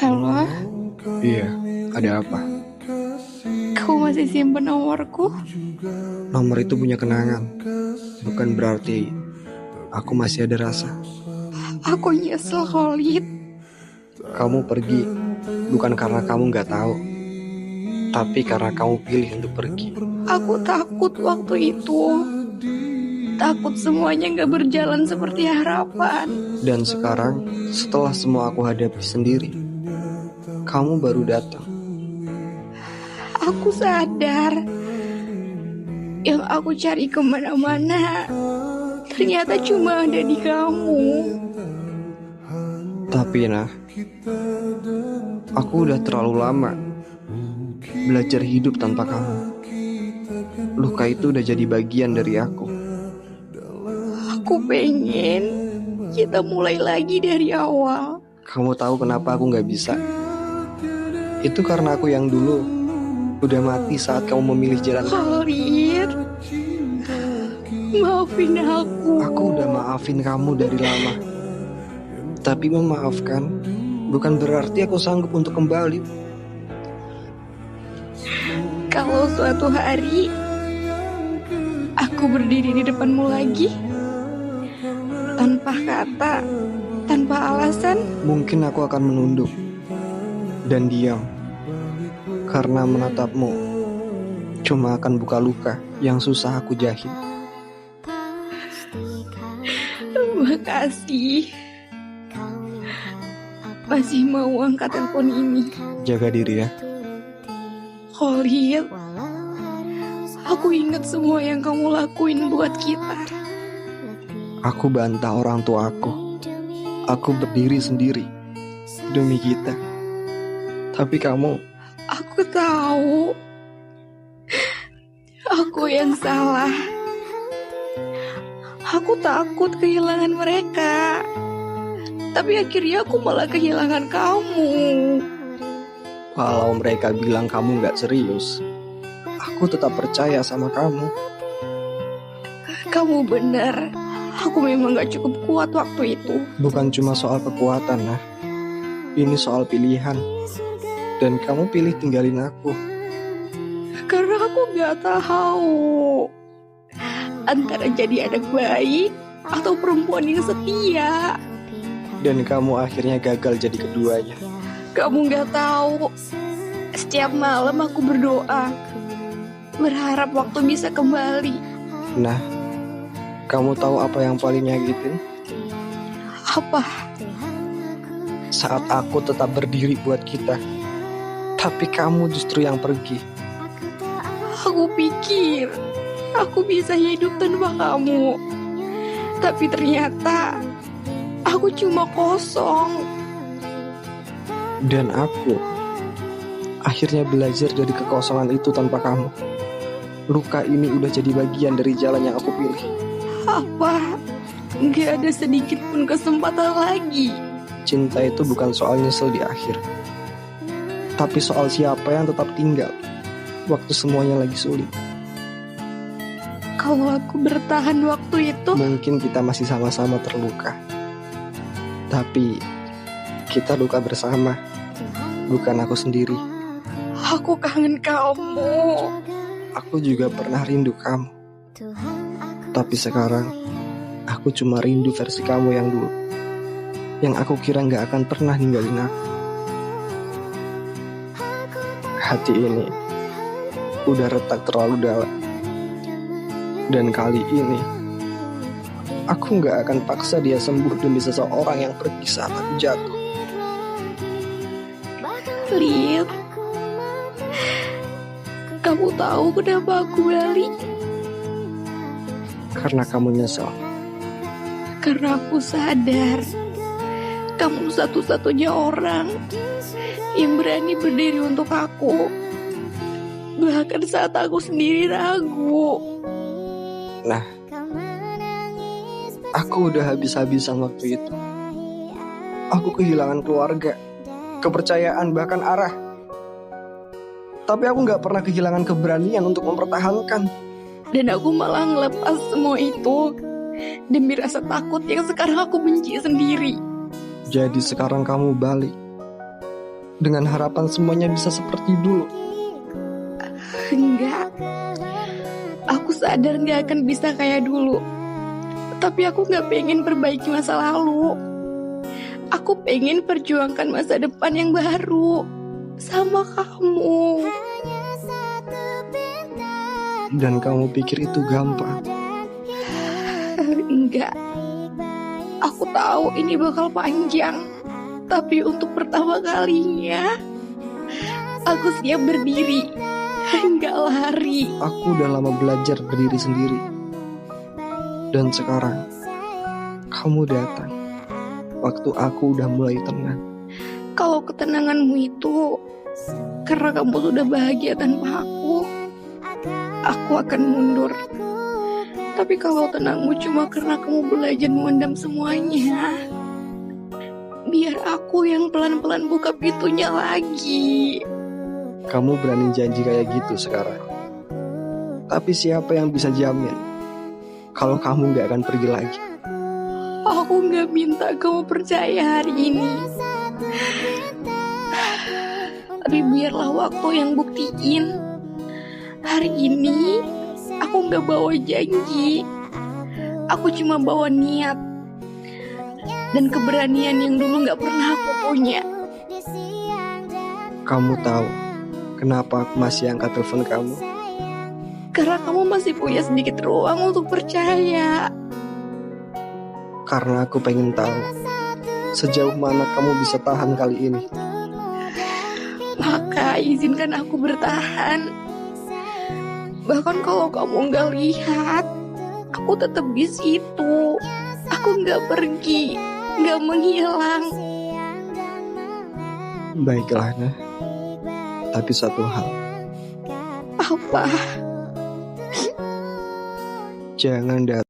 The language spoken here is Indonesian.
Halo, Iya, ada apa? kamu masih simpen nomorku? Nomor itu punya kenangan. Bukan berarti aku masih ada rasa. Aku nyesel, Khalid. Kamu pergi bukan karena kamu nggak tahu, tapi karena kamu pilih untuk pergi. Aku takut waktu itu. Takut semuanya gak berjalan seperti harapan. Dan sekarang, setelah semua aku hadapi sendiri, kamu baru datang. Aku sadar yang aku cari kemana-mana ternyata cuma ada di kamu. Tapi aku udah terlalu lama belajar hidup tanpa kamu. Luka itu udah jadi bagian dari aku. Aku pengen kita mulai lagi dari awal. Kamu tahu kenapa aku nggak bisa? Itu karena aku yang dulu udah mati saat kamu memilih jalan. Khalid, maafin aku. Aku udah maafin kamu dari lama. Tapi memaafkan bukan berarti aku sanggup untuk kembali. Kalau suatu hari aku berdiri di depanmu lagi, tanpa kata, tanpa alasan, Mungkin aku akan menunduk dan diam. Karena menatapmu cuma akan buka luka yang susah aku jahit. makasih. Masih mau angkat telepon ini. Jaga diri ya. Khalid, aku ingat semua yang kamu lakuin buat kita. Aku bantah orang tua aku. Aku berdiri sendiri demi kita. Tapi kamu, Aku tahu aku yang salah. Aku takut kehilangan mereka. Tapi akhirnya aku malah kehilangan kamu. kalau mereka bilang kamu gak serius, aku tetap percaya sama kamu. Kamu benar. Aku memang gak cukup kuat waktu itu. Bukan cuma soal kekuatan, ini soal pilihan. Dan kamu pilih tinggalin aku. Karena aku gak tahu antara jadi anak baik atau perempuan yang setia. Dan kamu akhirnya gagal jadi keduanya. Kamu gak tahu, setiap malam aku berdoa, berharap waktu bisa kembali. Nah, kamu tahu apa yang paling nyakitin? Apa? Saat aku tetap berdiri buat kita, tapi kamu justru yang pergi. Aku pikir aku bisa hidup tanpa kamu. Tapi ternyata aku cuma kosong. Dan aku akhirnya belajar dari kekosongan itu tanpa kamu. Luka ini udah jadi bagian dari jalan yang aku pilih. Apa? Gak ada sedikit pun kesempatan lagi. Cinta itu bukan soal nyesel di akhir, tapi soal siapa yang tetap tinggal waktu semuanya lagi sulit. Kalau aku bertahan waktu itu, Mungkin kita masih sama-sama terluka, tapi kita luka bersama, bukan aku sendiri. aku kangen kamu. Aku juga pernah rindu kamu, tapi sekarang aku cuma rindu versi kamu yang dulu, yang aku kira gak akan pernah ninggalin aku. Hati ini udah retak terlalu dalam. Dan kali ini aku gak akan paksa dia sembuh demi seseorang yang pergi saat aku jatuh. Lid, kamu tahu kenapa aku balik? Karena kamu nyesel. Karena aku sadar kamu satu-satunya orang yang berani berdiri untuk aku. Bahkan saat aku sendiri ragu. Nah, aku udah habis-habisan waktu itu. Aku kehilangan keluarga, kepercayaan, bahkan arah. Tapi aku gak pernah kehilangan keberanian untuk mempertahankan. Dan aku malah ngelepas semua itu demi rasa takut yang sekarang aku benci sendiri. Jadi sekarang kamu balik dengan harapan semuanya bisa seperti dulu. Enggak. Aku sadar gak akan bisa kayak dulu. Tapi aku gak pengen perbaiki masa lalu. Aku pengen perjuangkan masa depan yang baru sama kamu. Dan kamu pikir itu gampang? Enggak. Aku tahu ini bakal panjang. Tapi untuk pertama kalinya aku siap berdiri, enggak lari. Aku udah lama belajar berdiri sendiri. Dan sekarang kamu datang waktu aku udah mulai tenang. Kalau ketenanganmu itu karena kamu sudah bahagia tanpa aku akan mundur. Tapi kalau tenangmu cuma karena kamu belajar memendam semuanya, biar aku yang pelan-pelan buka pintunya lagi. Kamu berani janji kayak gitu sekarang. Tapi siapa yang bisa jamin kalau kamu gak akan pergi lagi? Aku gak minta kamu percaya hari ini. Tapi biarlah waktu yang buktiin. Hari ini aku gak bawa janji. Aku cuma bawa niat dan keberanian yang dulu gak pernah aku punya. Kamu tahu kenapa aku masih angkat telepon kamu? Karena kamu masih punya sedikit ruang untuk percaya. Karena aku pengen tahu sejauh mana kamu bisa tahan kali ini. Maka izinkan aku bertahan. Bahkan kalau kamu gak lihat, aku tetap di situ. Aku gak pergi, gak menghilang. Baiklah, Nah. Tapi satu hal. Apa? Jangan datang